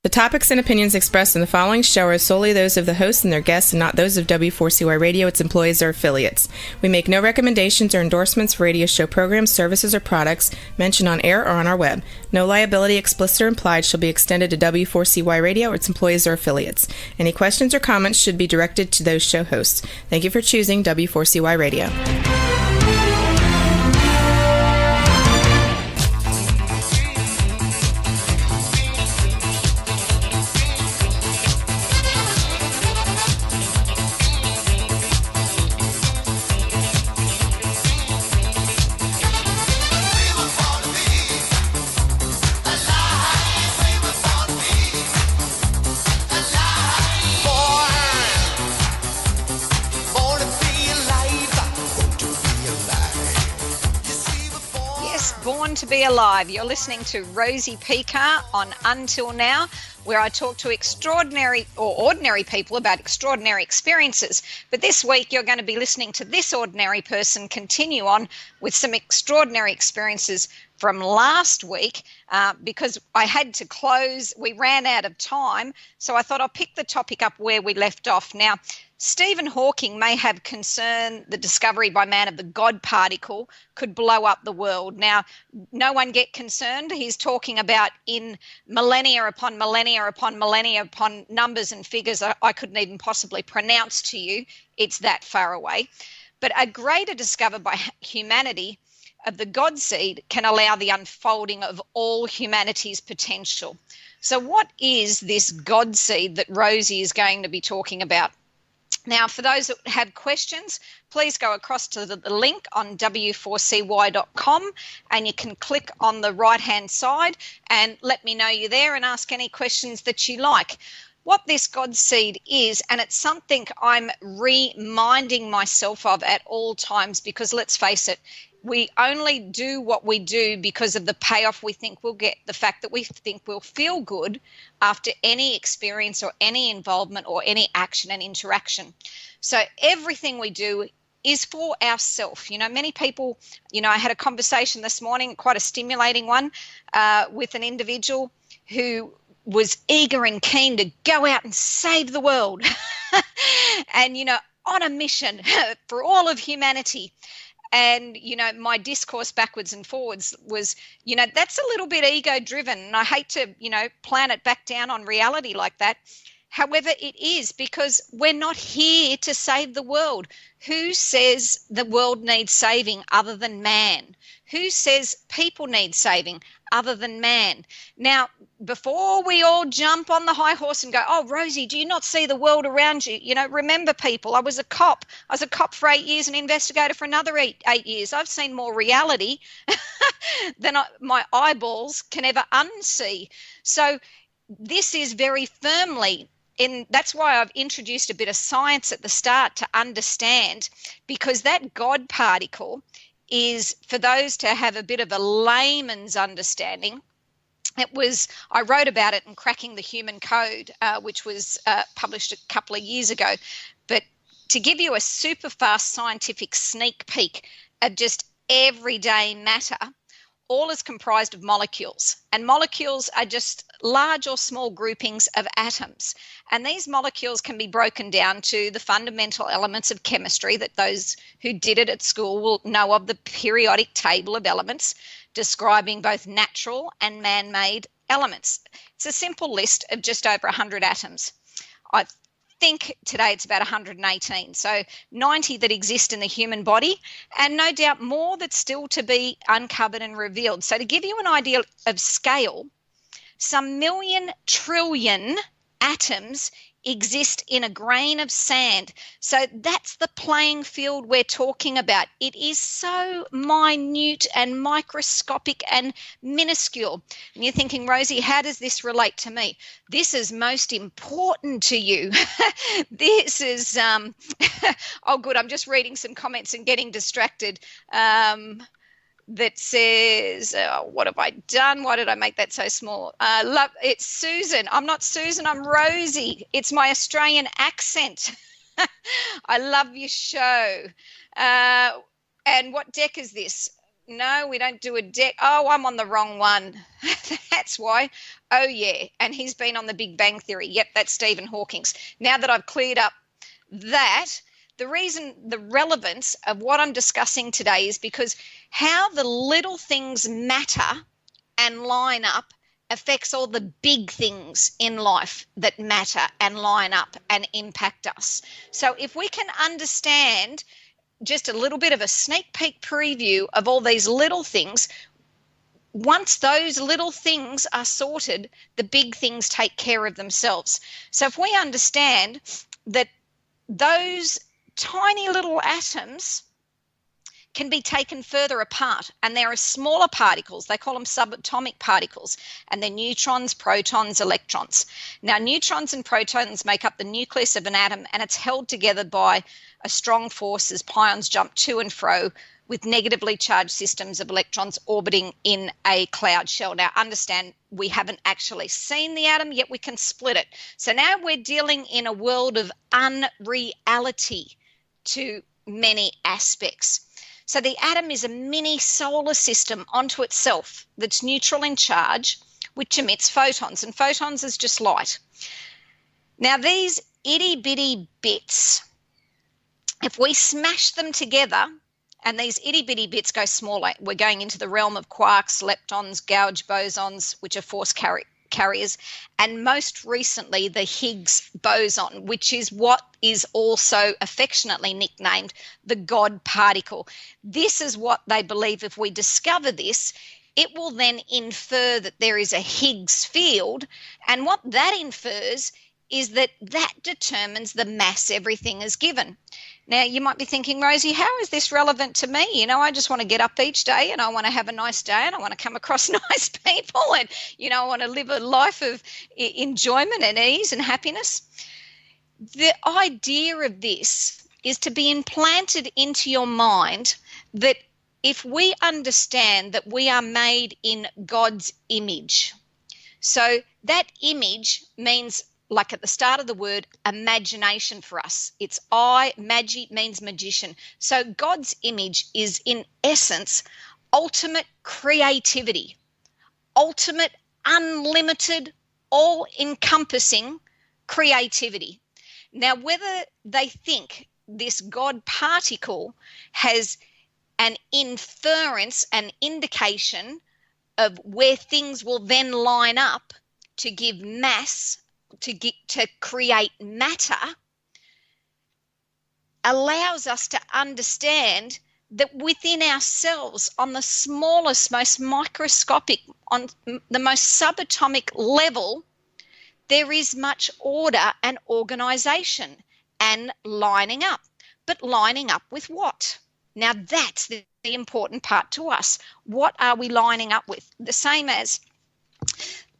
The topics and opinions expressed in the following show are solely those of the host and their guests and not those of W4CY Radio, its employees, or affiliates. We make no recommendations or endorsements for radio show programs, services, or products mentioned on air or on our web. No liability, explicit or implied, shall be extended to W4CY Radio or its employees or affiliates. Any questions or comments should be directed to those show hosts. Thank you for choosing W4CY Radio. To be alive. You're listening to Rosie Pekar on Until Now, where I talk to extraordinary or ordinary people about extraordinary experiences. But this week you're going to be listening to this ordinary person continue on with some extraordinary experiences from last week because I had to close. We ran out of time, so I thought I'll pick the topic up where we left off. Now, Stephen Hawking may have concern the discovery by man of the godparticle could blow up the world. Now, no one get concerned. He's talking about in millennia upon millennia upon millennia upon numbers and figures I couldn't even possibly pronounce to you. It's that far away. But a greater discovery by humanity of the Godseed can allow the unfolding of all humanity's potential. So what is this Godseed that Rosie is going to be talking about? Now, for those that have questions, please go across to the link on w4cy.com and you can click on the right-hand side and let me know you're there and ask any questions that you like. What this Godseed is, and it's something I'm reminding myself of at all times because let's face it, we only do what we do because of the payoff we think we'll get, the fact that we think we'll feel good after any experience or any involvement or any action and interaction. So everything we do is for ourselves. You know, many people, I had a conversation this morning, quite a stimulating one, with an individual who was eager and keen to go out and save the world and, on a mission for all of humanity. And, my discourse backwards and forwards was, that's a little bit ego driven. And I hate to, plan it back down on reality like that. However, it is because we're not here to save the world. Who says the world needs saving other than man? Who says people need saving other than man? Now, before we all jump on the high horse and go, oh, Rosie, do you not see the world around you? Remember, people, I was a cop. I was a cop for 8 years and investigator for another eight years. I've seen more reality than my eyeballs can ever unsee. So this is very firmly that's why I've introduced a bit of science at the start to understand, because that God particle is for those to have a bit of a layman's understanding. I wrote about it in Cracking the Human Code, which was published a couple of years ago. But to give you a super fast scientific sneak peek of just everyday matter, all is comprised of molecules, and molecules are just large or small groupings of atoms. And these molecules can be broken down to the fundamental elements of chemistry that those who did it at school will know of, the periodic table of elements, describing both natural and man-made elements. It's a simple list of just over 100 atoms. I think today it's about 118, so 90 that exist in the human body, and no doubt more that's still to be uncovered and revealed. So to give you an idea of scale, some million trillion atoms exist in a grain of sand. So that's the playing field we're talking about. It is so minute and microscopic and minuscule. And you're thinking, Rosie, how does this relate to me? This is most important to you. This is, oh, good. I'm just reading some comments and getting distracted. That says, what have I done? Why did I make that so small? Love, it's Susan. I'm not Susan, I'm Rosie. It's my Australian accent. I love your show. And what deck is this? No, we don't do a deck. Oh, I'm on the wrong one. That's why. Oh, yeah. And he's been on the Big Bang Theory. Yep, that's Stephen Hawking's. Now that I've cleared up that, the relevance of what I'm discussing today is because how the little things matter and line up affects all the big things in life that matter and line up and impact us. So if we can understand just a little bit of a sneak peek preview of all these little things, once those little things are sorted, the big things take care of themselves. So if we understand that those tiny little atoms can be taken further apart, and there are smaller particles, they call them subatomic particles, and they're neutrons, protons, electrons. Now, neutrons and protons make up the nucleus of an atom, and it's held together by a strong force as pions jump to and fro with negatively charged systems of electrons orbiting in a cloud shell. Now, understand, we haven't actually seen the atom, yet we can split it. So now we're dealing in a world of unreality to many aspects. So the atom is a mini solar system onto itself that's neutral in charge, which emits photons, and photons is just light. Now, these itty-bitty bits, if we smash them together, and these itty-bitty bits go smaller, we're going into the realm of quarks, leptons, gauge bosons, which are force carriers, and most recently the Higgs boson, which is what is also affectionately nicknamed the God particle. This is what they believe, if we discover this, it will then infer that there is a Higgs field, and what that infers is that determines the mass everything is given. Now, you might be thinking, Rosie, how is this relevant to me? You know, I just want to get up each day and I want to have a nice day and I want to come across nice people and, you know, I want to live a life of enjoyment and ease and happiness. The idea of this is to be implanted into your mind that if we understand that we are made in God's image, so that image means, like at the start of the word, imagination for us. It's magi means magician. So God's image is in essence ultimate creativity, ultimate unlimited, all-encompassing creativity. Now, whether they think this God particle has an inference, an indication of where things will then line up to give mass, to create matter, allows us to understand that within ourselves, on the smallest, most microscopic, on the most subatomic level, there is much order and organisation and lining up. But lining up with what? Now, that's the important part to us. What are we lining up with? The same as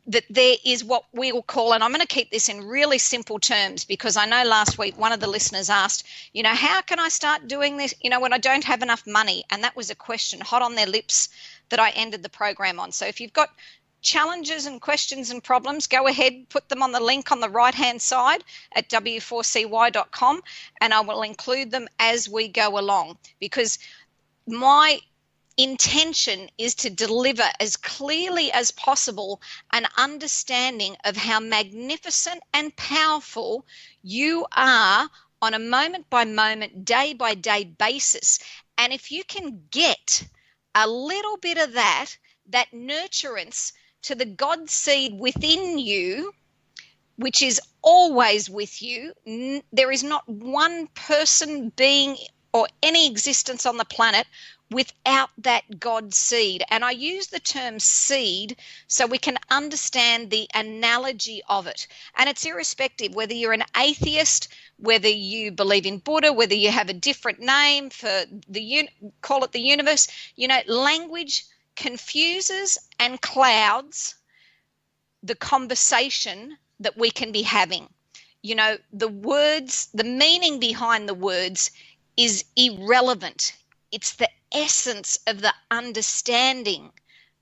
that there is what we will call, and I'm going to keep this in really simple terms because I know last week one of the listeners asked, you know, how can I start doing this, you know, when I don't have enough money? And that was a question hot on their lips that I ended the program on. So if you've got challenges and questions and problems, go ahead, put them on the link on the right-hand side at w4cy.com, and I will include them as we go along, because my intention is to deliver as clearly as possible an understanding of how magnificent and powerful you are on a moment-by-moment, day-by-day basis. And if you can get a little bit of that nurturance to the Godseed within you, which is always with you, there is not one person, being, or any existence on the planet without that God seed. And I use the term seed so we can understand the analogy of it. And it's irrespective whether you're an atheist, whether you believe in Buddha, whether you have a different name for call it the universe. You know, language confuses and clouds the conversation that we can be having. You know, the words, the meaning behind the words is irrelevant. It's the essence of the understanding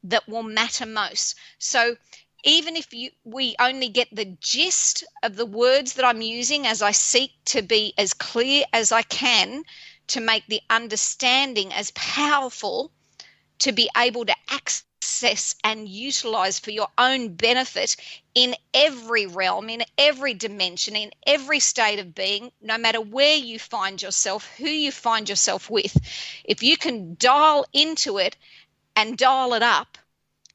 that will matter most. So even if we only get the gist of the words that I'm using as I seek to be as clear as I can to make the understanding as powerful to be able to access and utilize for your own benefit in every realm, in every dimension, in every state of being, no matter where you find yourself, who you find yourself with. If you can dial into it and dial it up,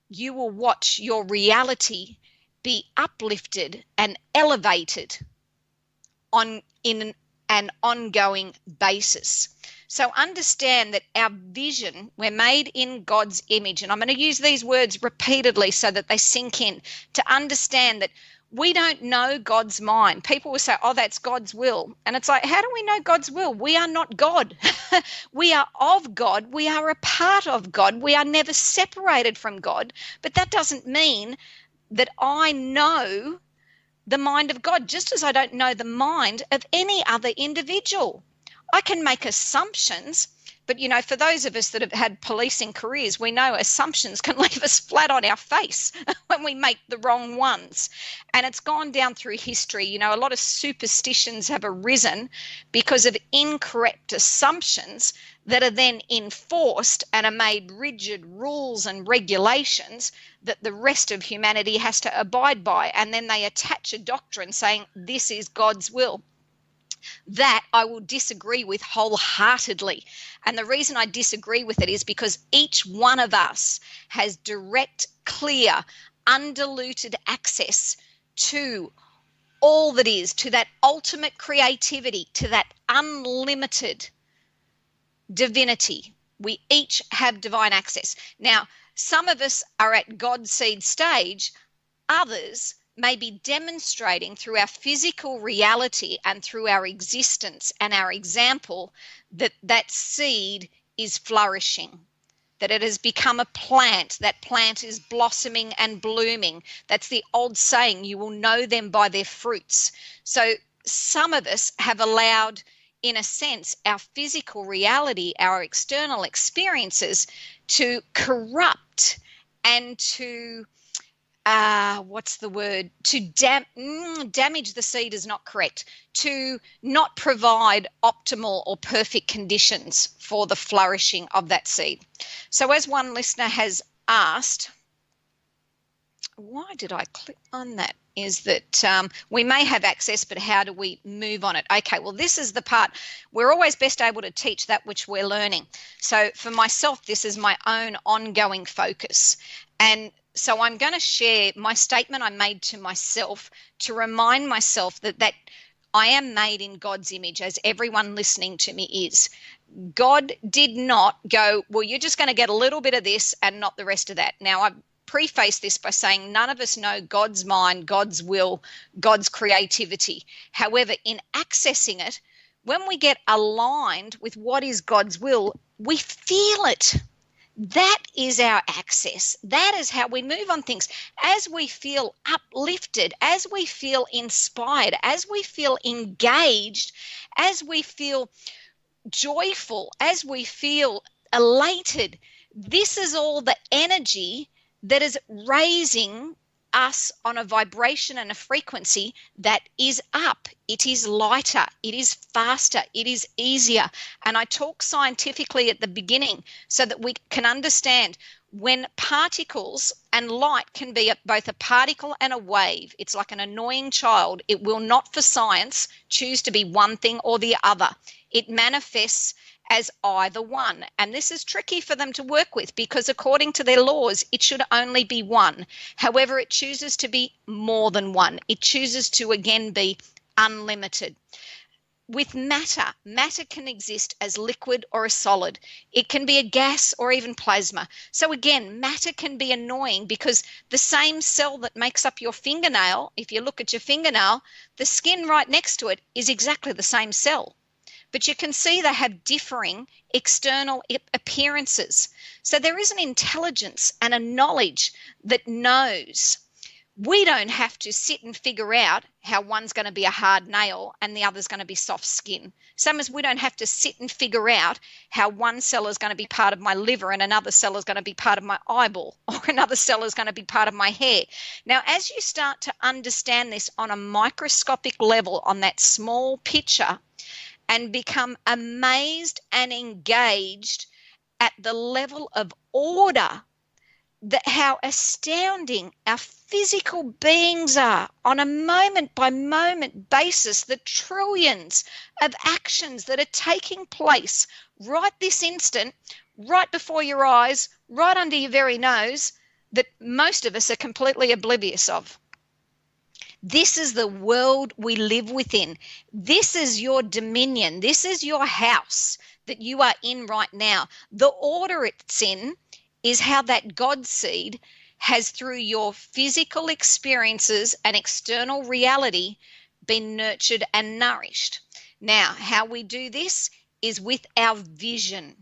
you will watch your reality be uplifted and elevated in an ongoing basis. So understand that our vision, we're made in God's image. And I'm going to use these words repeatedly so that they sink in, to understand that we don't know God's mind. People will say, oh, that's God's will. And it's like, how do we know God's will? We are not God. We are of God. We are a part of God. We are never separated from God. But that doesn't mean that I know the mind of God, just as I don't know the mind of any other individual. I can make assumptions, but, you know, for those of us that have had policing careers, we know assumptions can leave us flat on our face when we make the wrong ones. And it's gone down through history. You know, a lot of superstitions have arisen because of incorrect assumptions that are then enforced and are made rigid rules and regulations that the rest of humanity has to abide by. And then they attach a doctrine saying this is God's will. That I will disagree with wholeheartedly. And the reason I disagree with it is because each one of us has direct, clear, undiluted access to all that is, to that ultimate creativity, to that unlimited divinity. We each have divine access. Now, some of us are at Godseed stage, others may be demonstrating through our physical reality and through our existence and our example that that seed is flourishing, that it has become a plant. That plant is blossoming and blooming. That's the old saying, you will know them by their fruits. So some of us have allowed, in a sense, our physical reality, our external experiences to corrupt and to damage the seed is not correct, to not provide optimal or perfect conditions for the flourishing of that seed. So as one listener has asked, why did I click on that? Is that we may have access, but how do we move on it? Okay, well, this is the part. We're always best able to teach that which we're learning. So for myself, this is my own ongoing focus. And so I'm going to share my statement I made to myself to remind myself that I am made in God's image, as everyone listening to me is. God did not go, well, you're just going to get a little bit of this and not the rest of that. Now, I've prefaced this by saying none of us know God's mind, God's will, God's creativity. However, in accessing it, when we get aligned with what is God's will, we feel it. That is our access. That is how we move on things. As we feel uplifted, as we feel inspired, as we feel engaged, as we feel joyful, as we feel elated, this is all the energy that is raising us on a vibration and a frequency that is up. It is lighter, it is faster, it is easier. And I talk scientifically at the beginning so that we can understand when particles and light can be both a particle and a wave. It's like an annoying child. It will not, for science, choose to be one thing or the other. It manifests as either one. And this is tricky for them to work with because according to their laws, it should only be one. However, it chooses to be more than one. It chooses to, again, be unlimited. With matter can exist as liquid or a solid. It can be a gas or even plasma. So again, matter can be annoying because the same cell that makes up your fingernail, if you look at your fingernail, the skin right next to it is exactly the same cell. But you can see they have differing external appearances. So there is an intelligence and a knowledge that knows. We don't have to sit and figure out how one's going to be a hard nail and the other's going to be soft skin. Same as we don't have to sit and figure out how one cell is going to be part of my liver and another cell is going to be part of my eyeball or another cell is going to be part of my hair. Now, as you start to understand this on a microscopic level on that small picture, and become amazed and engaged at the level of order, that how astounding our physical beings are on a moment-by-moment basis, the trillions of actions that are taking place right this instant, right before your eyes, right under your very nose, that most of us are completely oblivious of. This is the world we live within. This is your dominion. This is your house that you are in right now. The order it's in is how that Godseed has, through your physical experiences and external reality, been nurtured and nourished. Now, how we do this is with our vision.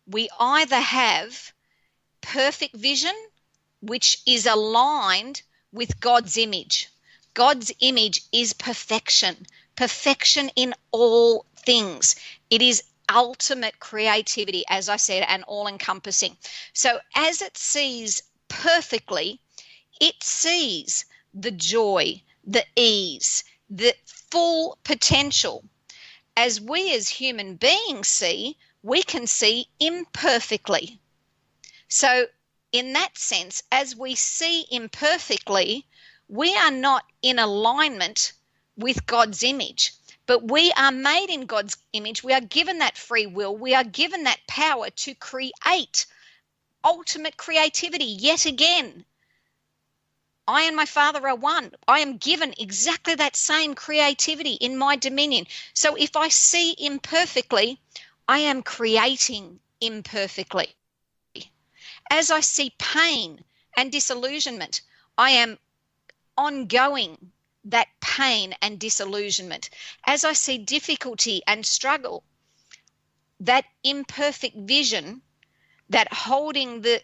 We either have perfect vision, which is aligned with God's image. God's image is perfection, perfection in all things. It is ultimate creativity, as I said, and all-encompassing. So as it sees perfectly, it sees the joy, the ease, the full potential. As we as human beings see, we can see imperfectly. So in that sense, as we see imperfectly, we are not in alignment with God's image, but we are made in God's image. We are given that free will. We are given that power to create ultimate creativity yet again. I and my Father are one. I am given exactly that same creativity in my dominion. So if I see imperfectly, I am creating imperfectly. As I see pain and disillusionment, I am ongoing that pain and disillusionment. As I see difficulty and struggle, that imperfect vision, that holding the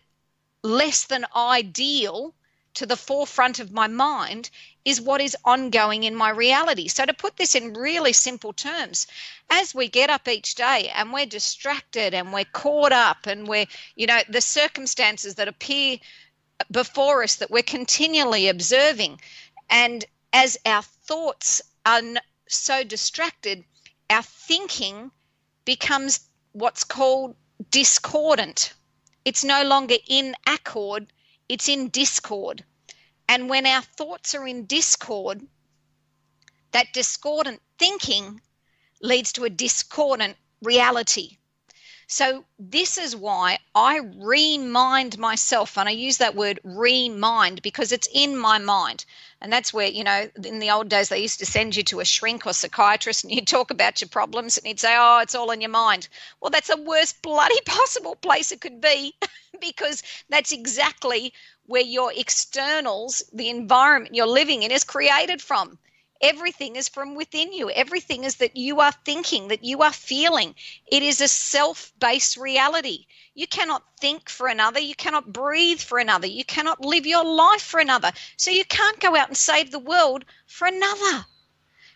less than ideal to the forefront of my mind, is what is ongoing in my reality. So to put this in really simple terms, as we get up each day and we're distracted and we're caught up and we're, the circumstances that appear before us that we're continually observing, and as our thoughts are so distracted, our thinking becomes what's called discordant. It's no longer in accord, it's in discord. And when our thoughts are in discord, that discordant thinking leads to a discordant reality. So this is why I remind myself, and I use that word remind because it's in my mind. And that's where, in the old days, they used to send you to a shrink or psychiatrist and you'd talk about your problems and he'd say, oh, it's all in your mind. Well, that's the worst bloody possible place it could be because that's exactly where your externals, the environment you're living in, is created from. Everything is from within you. Everything is that you are thinking, that you are feeling. It is a self-based reality. You cannot think for another. You cannot breathe for another. You cannot live your life for another. So you can't go out and save the world for another.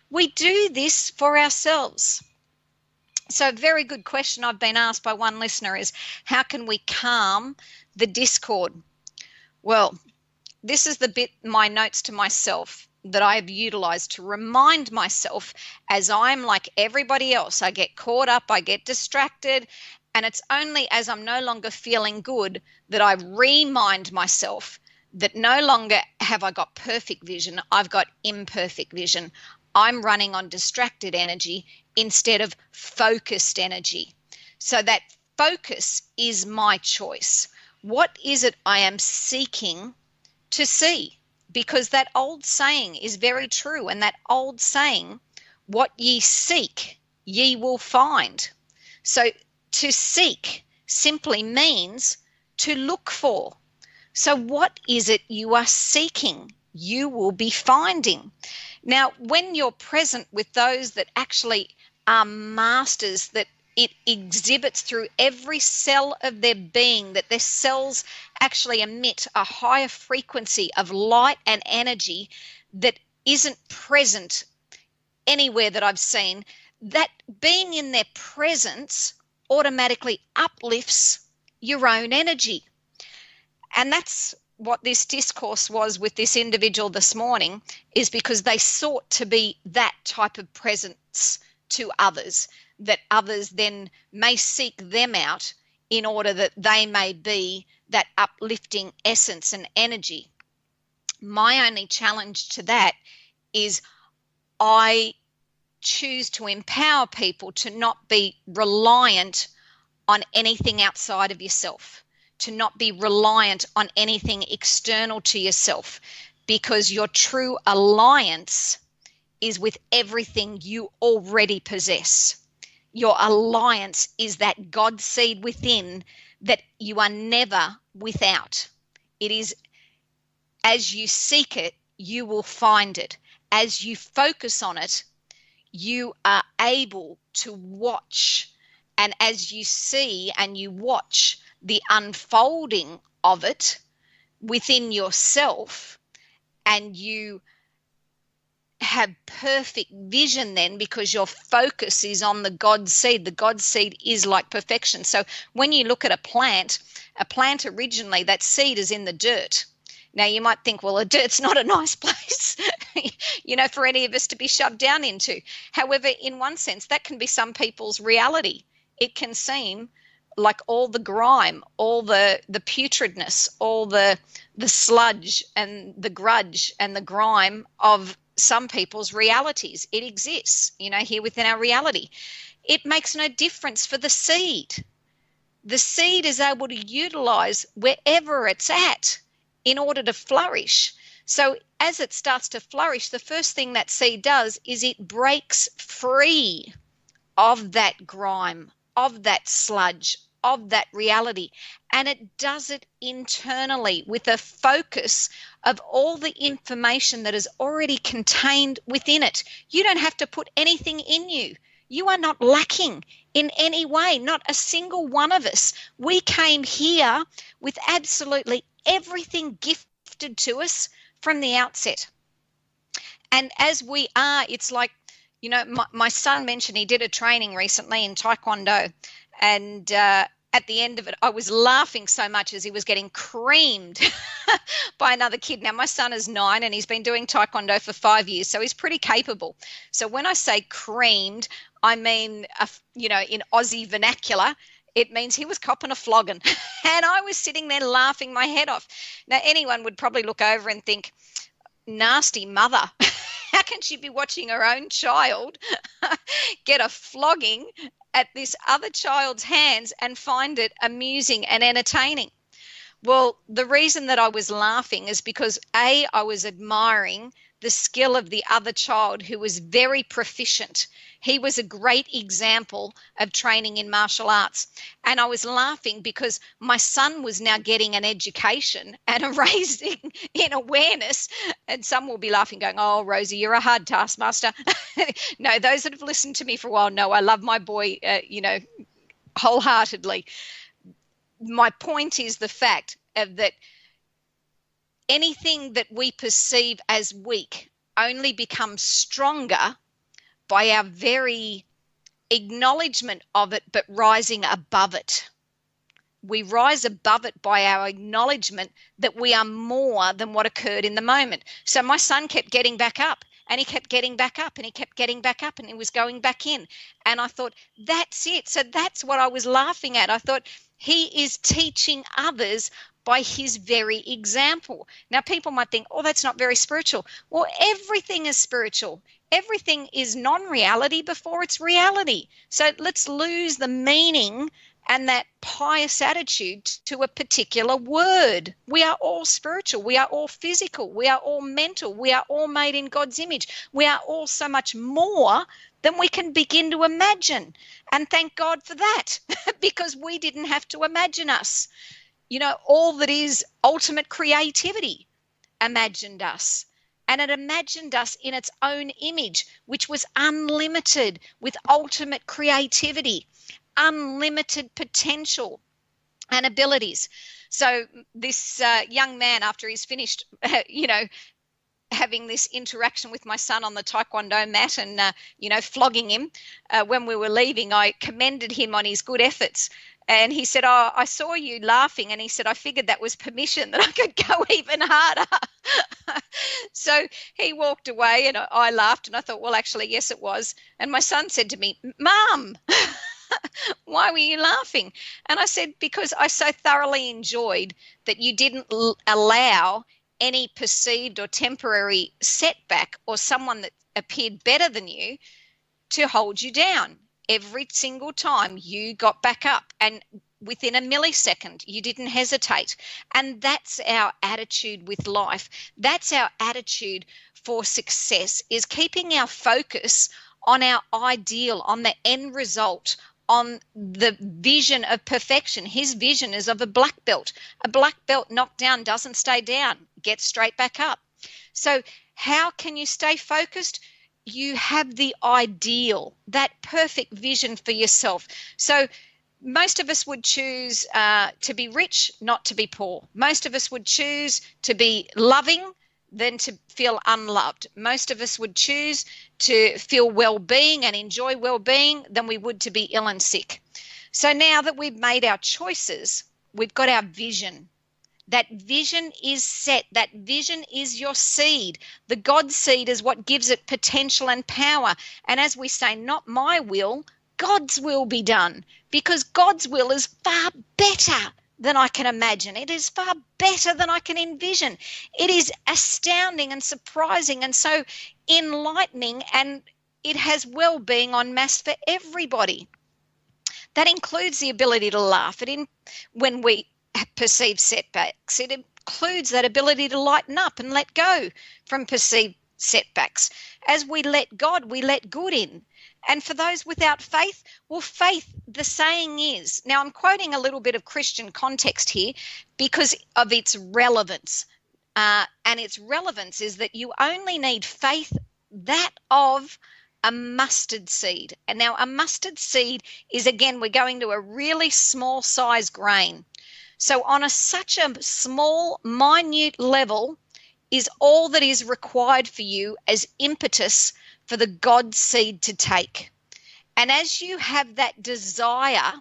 We do this for ourselves. So a very good question I've been asked by one listener is, how can we calm the discord? Well, this is the bit, my notes to myself, that I have utilized to remind myself, as I'm like everybody else, I get caught up, I get distracted, and it's only as I'm no longer feeling good that I remind myself that no longer have I got perfect vision, I've got imperfect vision. I'm running on distracted energy instead of focused energy. So that focus is my choice. What is it I am seeking to see? Because that old saying is very true. And that old saying, what ye seek, ye will find. So to seek simply means to look for. So what is it you are seeking? You will be finding. Now, when you're present with those that actually are masters, that it exhibits through every cell of their being, that their cells actually emit a higher frequency of light and energy that isn't present anywhere that I've seen, that being in their presence automatically uplifts your own energy. And that's what this discourse was with this individual this morning, is because they sought to be that type of presence to others, that others then may seek them out in order that they may be that uplifting essence and energy. My only challenge to that is I choose to empower people to not be reliant on anything outside of yourself, to not be reliant on anything external to yourself, because your true alliance is with everything you already possess. Your alliance is that God seed within that you are never without. It is, as you seek it, you will find it. As you focus on it, you are able to watch. And as you see and you watch the unfolding of it within yourself, and you have perfect vision then, because your focus is on the God seed. The God seed is like perfection. So when you look at a plant originally, that seed is in the dirt. Now you might think, well, the dirt's not a nice place, for any of us to be shoved down into. However, in one sense, that can be some people's reality. It can seem like all the grime, all the putridness, all the sludge and the grudge and the grime of some people's realities. It exists, here within our reality. It makes no difference for the seed. The seed is able to utilize wherever it's at in order to flourish. So as it starts to flourish, the first thing that seed does is it breaks free of that grime, of that sludge, of that reality. And it does it internally with a focus of all the information that is already contained within it. You don't have to put anything in you. You are not lacking in any way, not a single one of us. We came here with absolutely everything gifted to us from the outset. And as we are, it's like, my son mentioned he did a training recently in Taekwondo, and at the end of it, I was laughing so much as he was getting creamed by another kid. Now, my son is 9 and he's been doing Taekwondo for 5 years, so he's pretty capable. So when I say creamed, I mean, in Aussie vernacular, it means he was copping a flogging. And I was sitting there laughing my head off. Now, anyone would probably look over and think, nasty mother. How can she be watching her own child get a flogging at this other child's hands and find it amusing and entertaining? Well, the reason that I was laughing is because, A, I was admiring the skill of the other child who was very proficient. He was a great example of training in martial arts. And I was laughing because my son was now getting an education and a raising in awareness. And some will be laughing, going, oh, Rosie, you're a hard taskmaster. No, those that have listened to me for a while know I love my boy, wholeheartedly. My point is the fact of that anything that we perceive as weak only becomes stronger by our very acknowledgement of it, but rising above it. We rise above it by our acknowledgement that we are more than what occurred in the moment. So my son kept getting back up, and he kept getting back up, and he kept getting back up, and he was going back in. And I thought, that's it. So that's what I was laughing at. I thought, he is teaching others by his very example. Now, people might think, oh, that's not very spiritual. Well, everything is spiritual. Everything is non-reality before it's reality. So let's lose the meaning and that pious attitude to a particular word. We are all spiritual. We are all physical. We are all mental. We are all made in God's image. We are all so much more than we can begin to imagine. And thank God for that, because we didn't have to imagine us. All that is ultimate creativity imagined us. And it imagined us in its own image, which was unlimited, with ultimate creativity, unlimited potential and abilities. So this young man, after he's finished, having this interaction with my son on the Taekwondo mat and, flogging him, when we were leaving, I commended him on his good efforts. And he said, oh, I saw you laughing. And he said, I figured that was permission that I could go even harder. So he walked away and I laughed and I thought, well, actually, yes, it was. And my son said to me, Mum, Why were you laughing? And I said, because I so thoroughly enjoyed that you didn't allow any perceived or temporary setback or someone that appeared better than you to hold you down. Every single time you got back up, and within a millisecond, you didn't hesitate. And that's our attitude with life. That's our attitude for success, is keeping our focus on our ideal, on the end result, on the vision of perfection. His vision is of a black belt. A black belt knocked down doesn't stay down, gets straight back up. So how can you stay focused? You have the ideal, that perfect vision for yourself. So most of us would choose to be rich, not to be poor. Most of us would choose to be loving than to feel unloved. Most of us would choose to feel well-being and enjoy well-being than we would to be ill and sick. So now that we've made our choices, we've got our vision. That vision is set. That vision is your seed. The God seed is what gives it potential and power. And as we say, not my will, God's will be done, because God's will is far better than I can imagine. It is far better than I can envision. It is astounding and surprising and so enlightening, and it has well-being en masse for everybody. That includes the ability to laugh when we perceive setbacks. It includes that ability to lighten up and let go from perceived setbacks. As we let God, we let good in. And for those without faith, well, faith, the saying is, now I'm quoting a little bit of Christian context here because of its relevance. And its relevance is that you only need faith that of a mustard seed. And now a mustard seed is, again, we're going to a really small size grain. So on such a small, minute level is all that is required for you as impetus for the God seed to take. And as you have that desire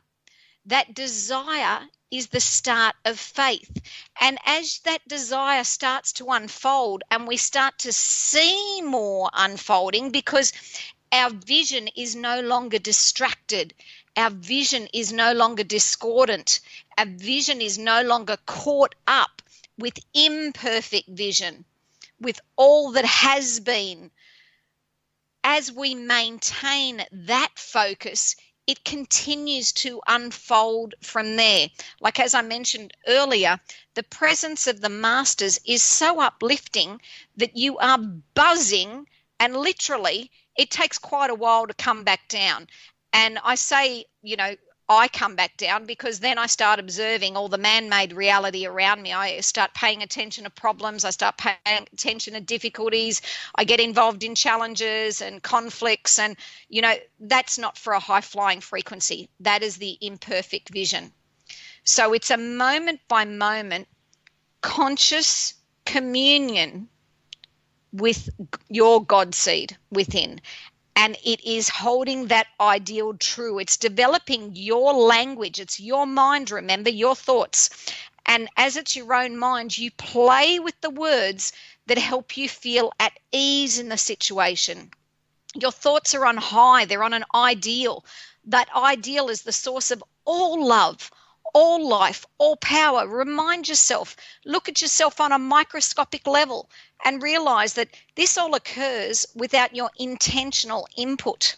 is the start of faith. And as that desire starts to unfold and we start to see more unfolding, because our vision is no longer distracted, our vision is no longer discordant, our vision is no longer caught up with imperfect vision, with all that has been. As we maintain that focus, it continues to unfold from there. Like as I mentioned earlier, the presence of the masters is so uplifting that you are buzzing, and literally it takes quite a while to come back down. And I say, I come back down because then I start observing all the man-made reality around me. I start paying attention to problems. I start paying attention to difficulties. I get involved in challenges and conflicts. And, that's not for a high-flying frequency. That is the imperfect vision. So it's a moment-by-moment conscious communion with your God seed within. And it is holding that ideal true. It's developing your language. It's your mind, remember, your thoughts. And as it's your own mind, you play with the words that help you feel at ease in the situation. Your thoughts are on high. They're on an ideal. That ideal is the source of all love, all life, all power. Remind yourself, look at yourself on a microscopic level and realize that this all occurs without your intentional input.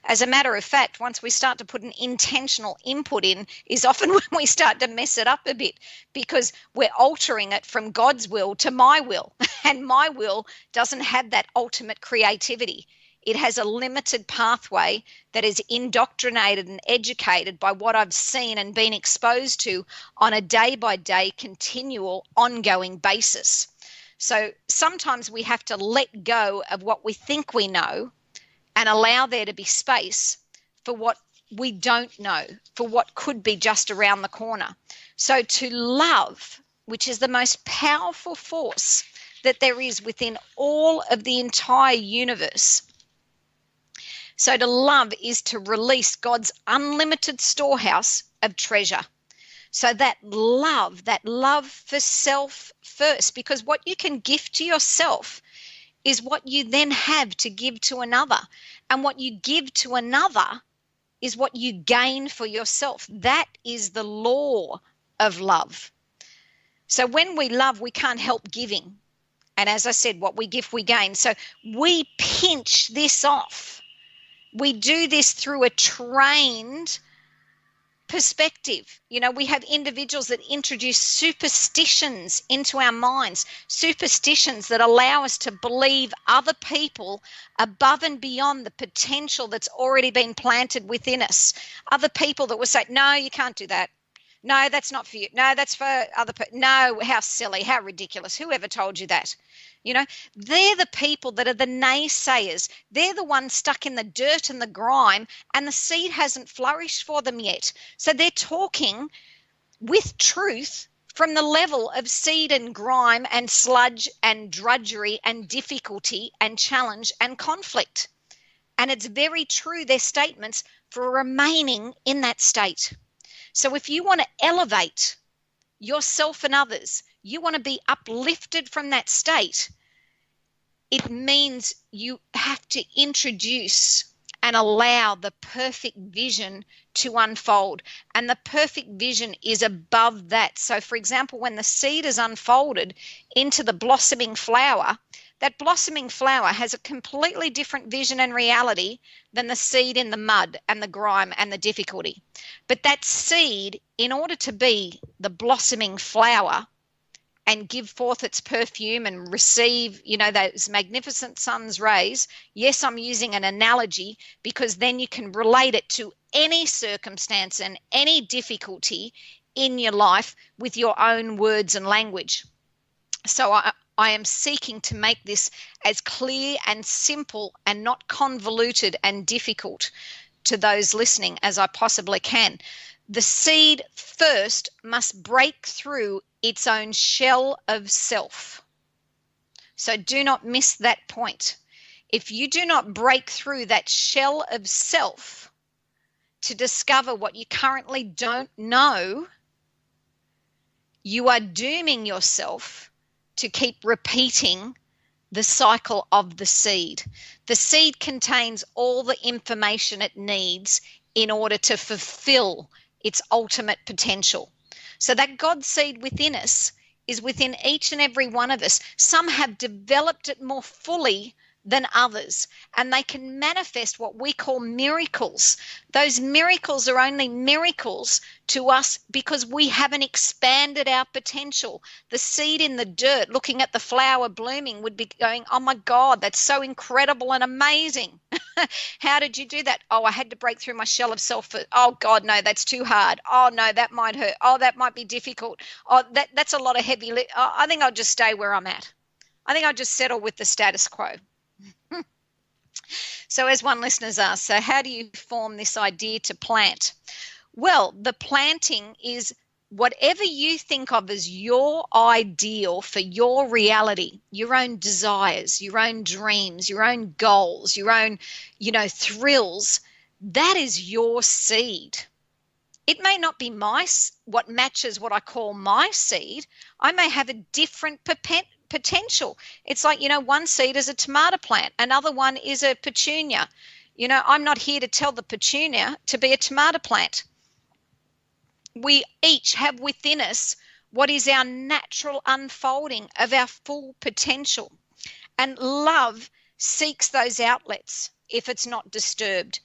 As a matter of fact, once we start to put an intentional input in is often when we start to mess it up a bit, because we're altering it from God's will to my will. And my will doesn't have that ultimate creativity. It has a limited pathway that is indoctrinated and educated by what I've seen and been exposed to on a day-by-day, continual, ongoing basis. So sometimes we have to let go of what we think we know and allow there to be space for what we don't know, for what could be just around the corner. So to love, which is the most powerful force that there is within all of the entire universe. So to love is to release God's unlimited storehouse of treasure. So that love for self first, because what you can gift to yourself is what you then have to give to another. And what you give to another is what you gain for yourself. That is the law of love. So when we love, we can't help giving. And as I said, what we give, we gain. So we pinch this off. We do this through a trained perspective. We have individuals that introduce superstitions into our minds, superstitions that allow us to believe other people above and beyond the potential that's already been planted within us. Other people that will say, no, you can't do that. No, that's not for you. No, that's for other people. No, how silly, how ridiculous. Whoever told you that? They're the people that are the naysayers. They're the ones stuck in the dirt and the grime, and the seed hasn't flourished for them yet. So they're talking with truth from the level of seed and grime and sludge and drudgery and difficulty and challenge and conflict. And it's very true, their statements, for remaining in that state. So if you want to elevate yourself and others, you want to be uplifted from that state, it means you have to introduce and allow the perfect vision to unfold. And the perfect vision is above that. So, for example, when the seed is unfolded into the blossoming flower, that blossoming flower has a completely different vision and reality than the seed in the mud and the grime and the difficulty. But that seed, in order to be the blossoming flower and give forth its perfume and receive, those magnificent sun's rays, yes, I'm using an analogy because then you can relate it to any circumstance and any difficulty in your life with your own words and language. So I am seeking to make this as clear and simple and not convoluted and difficult to those listening as I possibly can. The seed first must break through its own shell of self. So do not miss that point. If you do not break through that shell of self to discover what you currently don't know, you are dooming yourself to keep repeating the cycle of the seed. The seed contains all the information it needs in order to fulfill its ultimate potential. So that God seed within us is within each and every one of us. Some have developed it more fully than others, and they can manifest what we call miracles. Those miracles are only miracles to us because we haven't expanded our potential. The seed in the dirt looking at the flower blooming would be going, oh my God, that's so incredible and amazing. How did you do that? Oh, I had to break through my shell of self. Oh God, no, that's too hard. Oh no, that might hurt. Oh, that might be difficult. Oh, that's a lot of heavy lift. Oh, I think I'll just stay where I'm at. I think I'll just settle with the status quo. So as one listener's asked, so how do you form this idea to plant? Well, the planting is whatever you think of as your ideal for your reality, your own desires, your own dreams, your own goals, your own, thrills, that is your seed. It may not be what matches what I call my seed. I may have a different potential. It's like, one seed is a tomato plant, another one is a petunia. I'm not here to tell the petunia to be a tomato plant. We each have within us what is our natural unfolding of our full potential. And love seeks those outlets if it's not disturbed.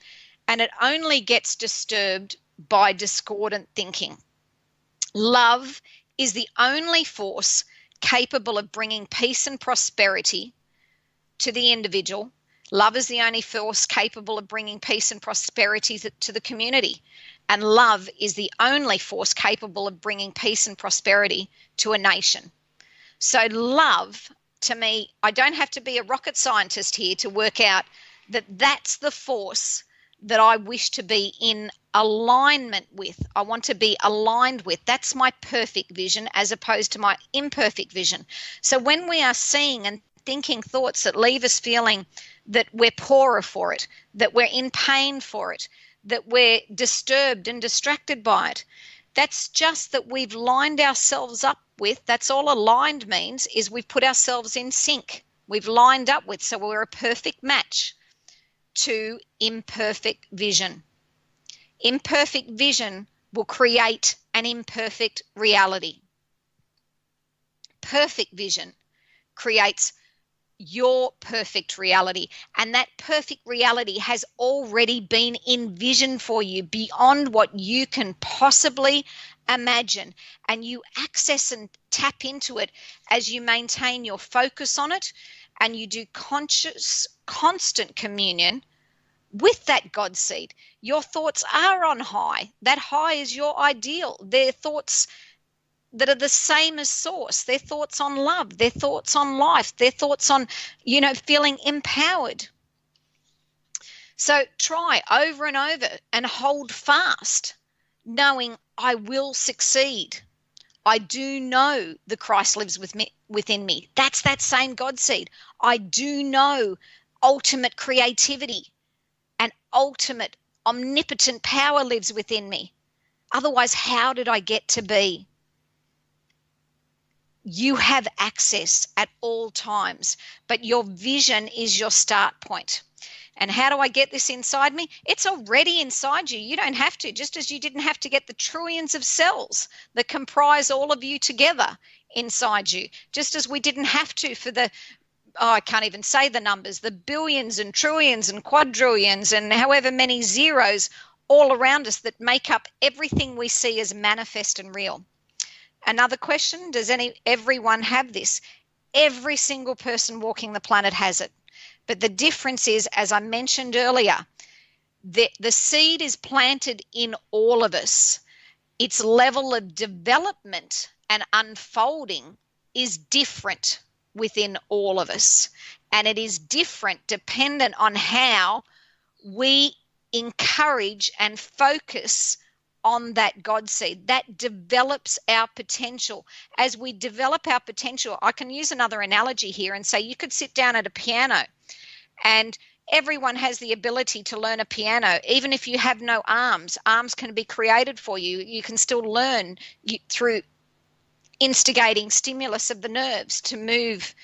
And it only gets disturbed by discordant thinking. Love is the only force capable of bringing peace and prosperity to the individual. Love is the only force capable of bringing peace and prosperity to the community. And love is the only force capable of bringing peace and prosperity to a nation. So love, to me, I don't have to be a rocket scientist here to work out that that's the force that I wish to be in alignment with. I want to be aligned with. That's my perfect vision as opposed to my imperfect vision. So when we are seeing and thinking thoughts that leave us feeling that we're poorer for it, that we're in pain for it, that we're disturbed and distracted by it, that's just that we've lined ourselves up with. That's all aligned means, is we've put ourselves in sync. We've lined up with, so we're a perfect match to imperfect vision. Imperfect vision will create an imperfect reality. Perfect vision creates your perfect reality, and that perfect reality has already been envisioned for you beyond what you can possibly imagine, and you access and tap into it as you maintain your focus on it, and you do conscious, constant communion with that God seed. Your thoughts are on high. That high is your ideal. They're thoughts that are the same as source. Their thoughts on love, their thoughts on life, their thoughts on, feeling empowered. So try over and over and hold fast, knowing I will succeed. I do know the Christ lives within me. That's that same God seed. I do know ultimate creativity and ultimate omnipotent power lives within me. Otherwise, how did I get to be? You have access at all times, but your vision is your start point. And how do I get this inside me? It's already inside you. You don't have to, just as you didn't have to get the trillions of cells that comprise all of you together inside you, just as we didn't have to for I can't even say the numbers, the billions and trillions and quadrillions and however many zeros all around us that make up everything we see as manifest and real. Another question, does everyone have this? Every single person walking the planet has it. But the difference is, as I mentioned earlier, the seed is planted in all of us. Its level of development and unfolding is different within all of us. And it is different dependent on how we encourage and focus on that God seed. That develops our potential. As we develop our potential, I can use another analogy here and say you could sit down at a piano, and everyone has the ability to learn a piano. Even if you have no arms, arms can be created for you. You can still learn through instigating stimulus of the nerves to move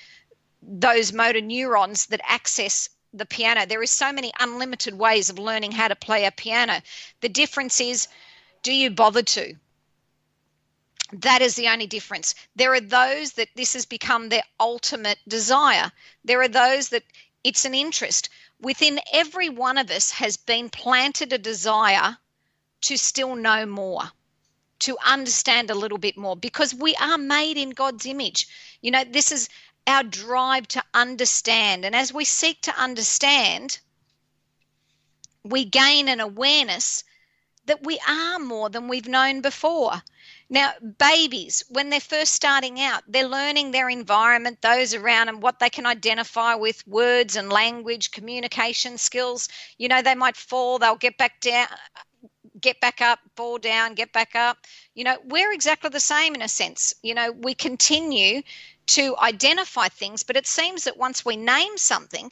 those motor neurons that access the piano. There is so many unlimited ways of learning how to play a piano. The difference is, do you bother to? That is the only difference. There are those that this has become their ultimate desire. There are those that it's an interest. Within every one of us has been planted a desire to still know more, to understand a little bit more, because we are made in God's image. This is our drive to understand. And as we seek to understand, we gain an awareness that we are more than we've known before. Now, babies, when they're first starting out, they're learning their environment, those around them, what they can identify with, words and language, communication skills. They might fall, they'll get back down, get back up, fall down, get back up. We're exactly the same in a sense. We continue to identify things, but it seems that once we name something,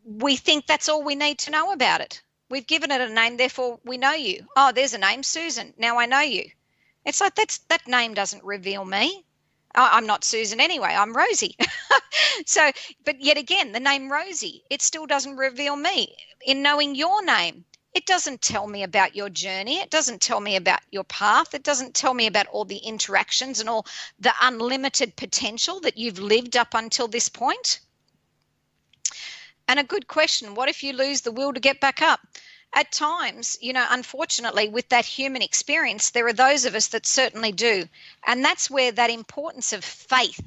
we think that's all we need to know about it. We've given it a name, therefore we know you. Oh, there's a name, Susan. Now I know you. It's like that name doesn't reveal me. I'm not Susan anyway. I'm Rosie. But yet again, the name Rosie, it still doesn't reveal me. In knowing your name, it doesn't tell me about your journey. It doesn't tell me about your path. It doesn't tell me about all the interactions and all the unlimited potential that you've lived up until this point. And a good question, what if you lose the will to get back up? At times, unfortunately, with that human experience, there are those of us that certainly do. And that's where that importance of faith,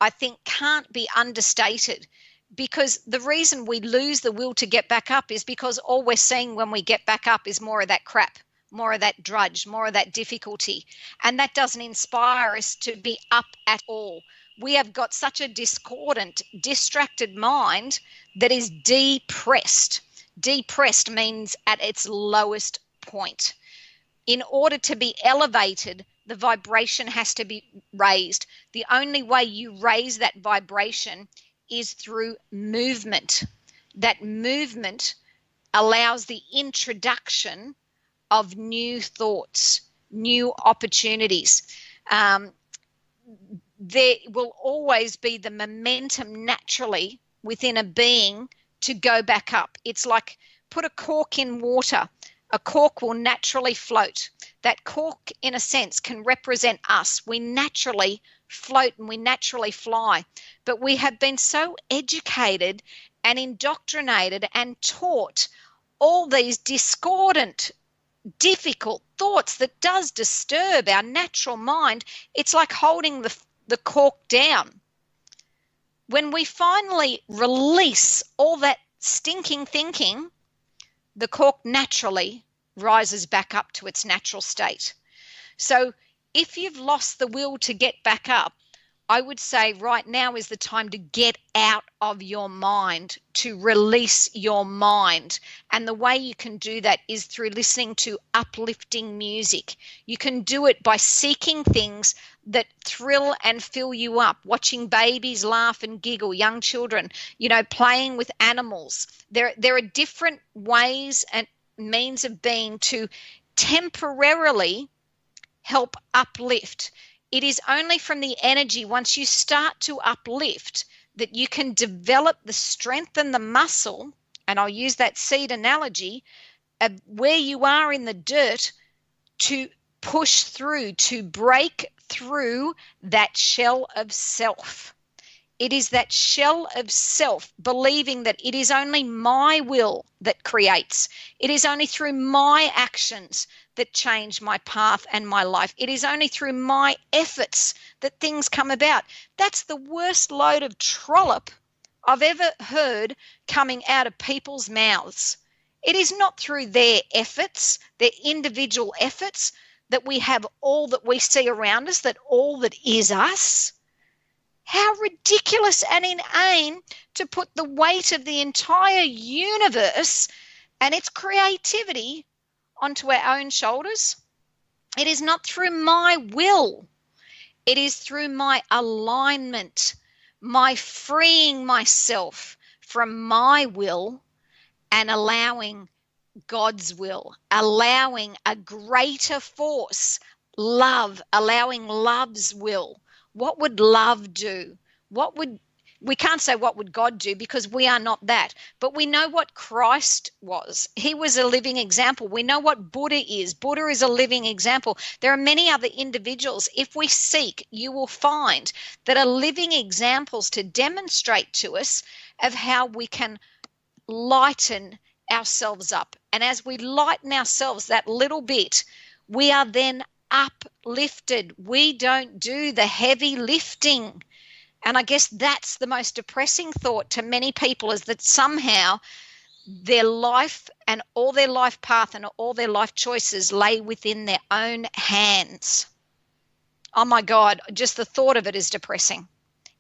I think, can't be understated. Because the reason we lose the will to get back up is because all we're seeing when we get back up is more of that crap, more of that drudge, more of that difficulty. And that doesn't inspire us to be up at all. We have got such a discordant, distracted mind that is depressed. Depressed means at its lowest point. In order to be elevated, the vibration has to be raised. The only way you raise that vibration is through movement. That movement allows the introduction of new thoughts, new opportunities. There will always be the momentum naturally within a being to go back up. It's like put a cork in water a cork will naturally float. That cork, in a sense, can represent us. We naturally float and we naturally fly. But we have been so educated and indoctrinated and taught all these discordant, difficult thoughts that does disturb our natural mind. It's like holding the cork down. When we finally release all that stinking thinking, the cork naturally rises back up to its natural state. So if you've lost the will to get back up, I would say right now is the time to get out of your mind, to release your mind. And the way you can do that is through listening to uplifting music. You can do it by seeking things that thrill and fill you up, watching babies laugh and giggle, young children, playing with animals. There are different ways and means of being to temporarily help uplift. It is only from the energy, once you start to uplift, that you can develop the strength and the muscle, and I'll use that seed analogy, of where you are in the dirt to push through, to break through that shell of self. It is that shell of self, believing that it is only my will that creates. It is only through my actions that change my path and my life. It is only through my efforts that things come about. That's the worst load of trollop I've ever heard coming out of people's mouths. It is not through their efforts, their individual efforts, that we have all that we see around us, that all that is us. How ridiculous and inane to put the weight of the entire universe and its creativity onto our own shoulders. It is not through my will. It is through my alignment, my freeing myself from my will and allowing God's will, allowing a greater force, love, allowing love's will. What would love do? We can't say what would God do because we are not that, but we know what Christ was. He was a living example. We know what Buddha is. Buddha is a living example. There are many other individuals. If we seek, you will find that are living examples to demonstrate to us of how we can lighten ourselves up. And as we lighten ourselves that little bit, we are then uplifted. We don't do the heavy lifting. And I guess that's the most depressing thought to many people, is that somehow their life and all their life path and all their life choices lay within their own hands. Oh my God, just the thought of it is depressing.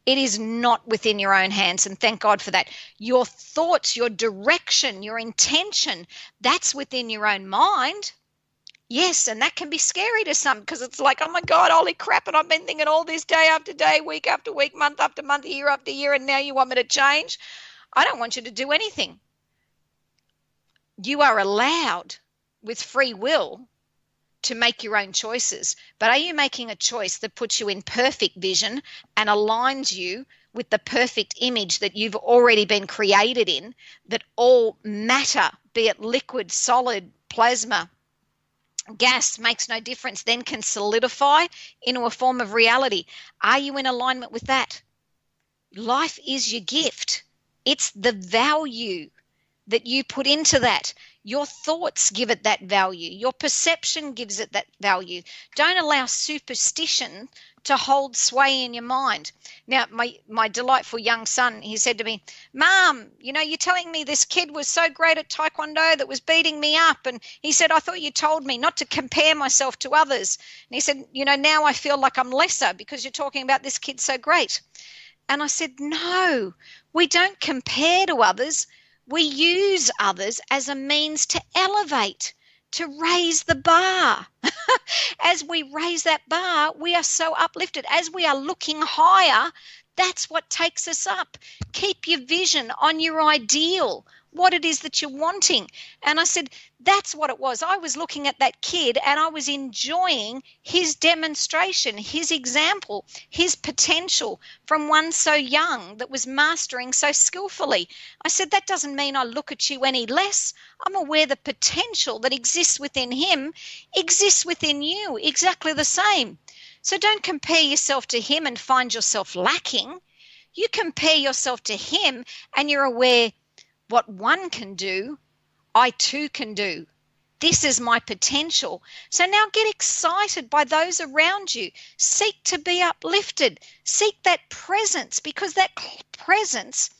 It is not within your own hands, and thank God for that. Your thoughts, your direction, your intention, that's within your own mind. Yes, and that can be scary to some, because it's like, oh my God, holy crap, and I've been thinking all this day after day, week after week, month after month, year after year, and now you want me to change? I don't want you to do anything. You are allowed with free will to make your own choices, but are you making a choice that puts you in perfect vision and aligns you with the perfect image that you've already been created in, that all matter, be it liquid, solid, plasma, gas, makes no difference, then can solidify into a form of reality? Are you in alignment with that? Life is your gift. It's the value that you put into that. Your thoughts give it that value. Your perception gives it that value. Don't allow superstition to hold sway in your mind. Now, my delightful young son, he said to me, Mom, you're telling me this kid was so great at Taekwondo that was beating me up. And he said, I thought you told me not to compare myself to others. And he said, now I feel like I'm lesser because you're talking about this kid so great. And I said, no, we don't compare to others. We use others as a means to elevate, to raise the bar. As we raise that bar, we are so uplifted. As we are looking higher, that's what takes us up. Keep your vision on your ideal. what it is that you're wanting. And I said, that's what it was. I was looking at that kid and I was enjoying his demonstration, his example, his potential from one so young that was mastering so skillfully. I said, that doesn't mean I look at you any less. I'm aware the potential that exists within him exists within you, exactly the same. So don't compare yourself to him and find yourself lacking. You compare yourself to him and you're aware, what one can do, I too can do. This is my potential. So now get excited by those around you. Seek to be uplifted. Seek that presence, because that presence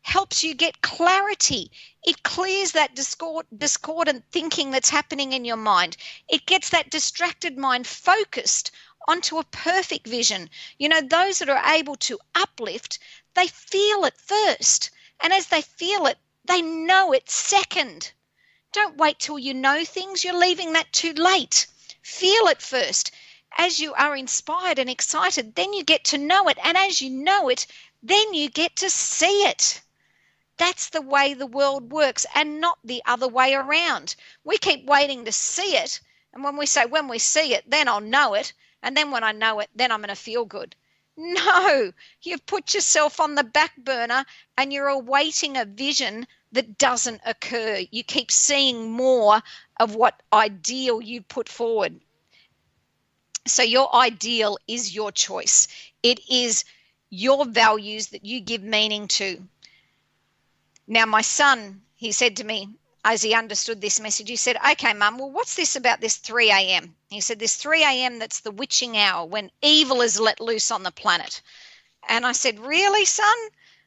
helps you get clarity. It clears that discordant thinking that's happening in your mind. It gets that distracted mind focused onto a perfect vision. You know, those that are able to uplift, they feel it first. And as they feel it, they know it second. Don't wait till you know things. You're leaving that too late. Feel it first. As you are inspired and excited, then you get to know it. And as you know it, then you get to see it. That's the way the world works, and not the other way around. We keep waiting to see it. And when we say, when we see it, then I'll know it. And then when I know it, then I'm going to feel good. No, you've put yourself on the back burner and you're awaiting a vision that doesn't occur. You keep seeing more of what ideal you put forward. So your ideal is your choice. It is your values that you give meaning to. Now, my son, he said to me, as he understood this message, he said, okay, Mum, well, what's this about this 3 a.m.? He said, this 3 a.m., that's the witching hour when evil is let loose on the planet. And I said, really, son?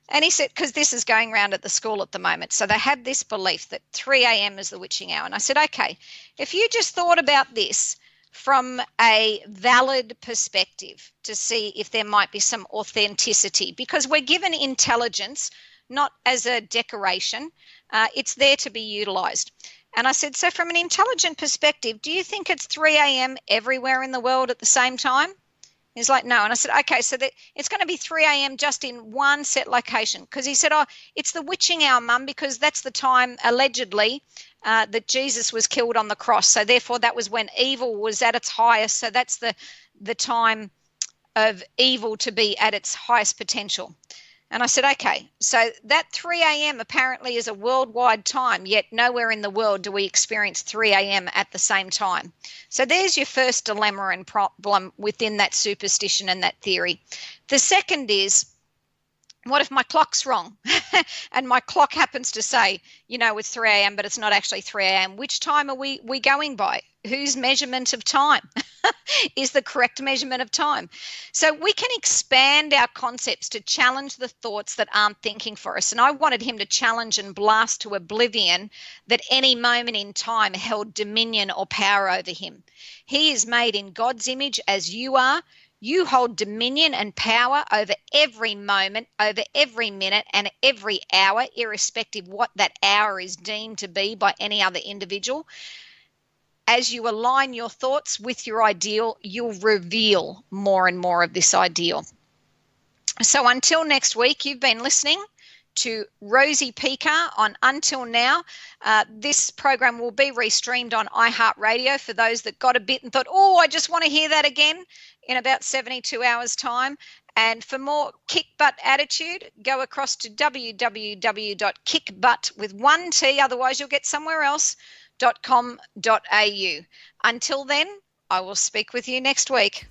And he said, because this is going around at the school at the moment. So they have this belief that 3 a.m. is the witching hour. And I said, okay, if you just thought about this from a valid perspective to see if there might be some authenticity, because we're given intelligence not as a decoration. It's there to be utilized. And I said, so from an intelligent perspective, do you think it's 3 a.m. everywhere in the world at the same time? He's like, no. And I said, okay, so that it's going to be 3 a.m. just in one set location. Because he said, oh, it's the witching hour, Mum, because that's the time, allegedly, that Jesus was killed on the cross. So therefore, that was when evil was at its highest. So that's the time of evil to be at its highest potential. And I said, okay, so that 3 a.m. apparently is a worldwide time, yet nowhere in the world do we experience 3 a.m. at the same time. So there's your first dilemma and problem within that superstition and that theory. The second is, what if my clock's wrong and my clock happens to say, you know, it's 3 a.m., but it's not actually 3 a.m. Which time are we going by? Whose measurement of time is the correct measurement of time? So we can expand our concepts to challenge the thoughts that aren't thinking for us. And I wanted him to challenge and blast to oblivion that any moment in time held dominion or power over him. He is made in God's image as you are. You hold dominion and power over every moment, over every minute and every hour, irrespective what that hour is deemed to be by any other individual. As you align your thoughts with your ideal, you'll reveal more and more of this ideal. So until next week, you've been listening to Rosie Pekar on Until Now. This program will be restreamed on iHeartRadio for those that got a bit and thought, oh, I just want to hear that again in about 72 hours time. And for more kick butt attitude, go across to www.kickbutt with one T, otherwise you'll get somewhere else, .com.au. Until then, I will speak with you next week.